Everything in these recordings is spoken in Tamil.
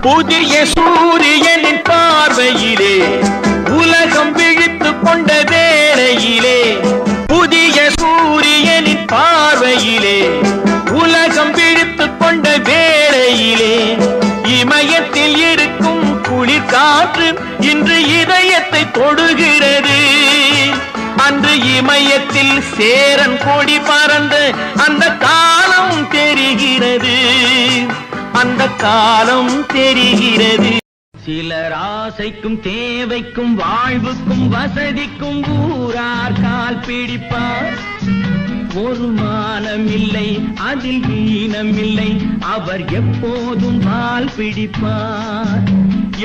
புதிய சூரியனின் பார்வையிலே உலகம் விழித்துக் கொண்ட வேளையிலே, புதிய சூரியனின் பார்வையிலே உலகம் விழித்துக் கொண்ட வேளையிலே, இமயத்தில் இருக்கும் குளிர் காற்று இன்று இதயத்தை தொடுகிறது. அன்று இமயத்தில் சேரன் கொடி பறந்த அந்த காலம் தெரிகிறது, அந்த காலம் தெரிகிறது. சிலர் ஆசைக்கும் தேவைக்கும் வாழ்வுக்கும் வசதிக்கும் ஊரார் கால் பிடிப்பார். ஒரு மானம் இல்லை, அதில் ஈனம் இல்லை, அவர் எப்போதும் கால் பிடிப்பார்.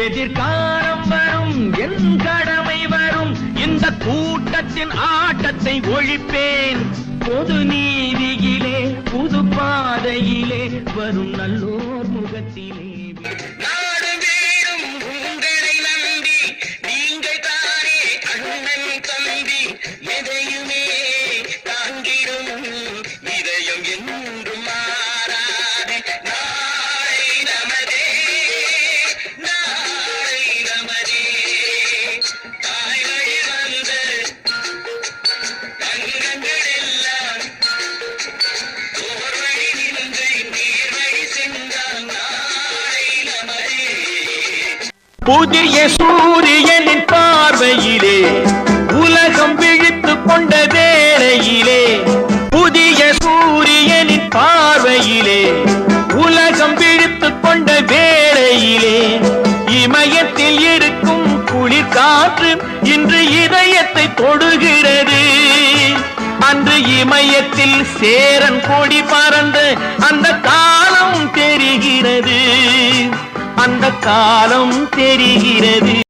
எதிர்காலம் வரும், என் கடமை வரும், இந்த கூட்டத்தின் ஆட்டத்தை ஒழிப்பேன். பொது நீதியிலே புது பாதையிலே வரும் நல்லோர் முகத்திலே. நாடு வேறும் உங்களை நம்பி, நீங்கள் தானே அண்ணன் தம்பி, எதையுமே தாங்கிடும் இதயம் என்றும் மாறாது. நாளை நமதே, நாளை நமதே. தாய் வழி வந்த தங்கங்கள் எல்லாம் ஓர் வழி நின்று நீர் வழி சென்றால் நாளை நமதே. புதிய சூரியனின் பார்வையிலே உலகம் விழித்துக் கொண்ட வேளையிலே, புதிய சூரியனின் பார்வையிலே உலகம் விழித்துக் கொண்ட வேளையிலே, இமயத்தில் இருக்கும் குளிர் காற்று இன்று இதயத்தை தொடுகிறது. அன்று இமயத்தில் சேரன் கொடி பறந்த அந்த காலம் தெரிகிறது, அந்த காலம் தெரிகிறது.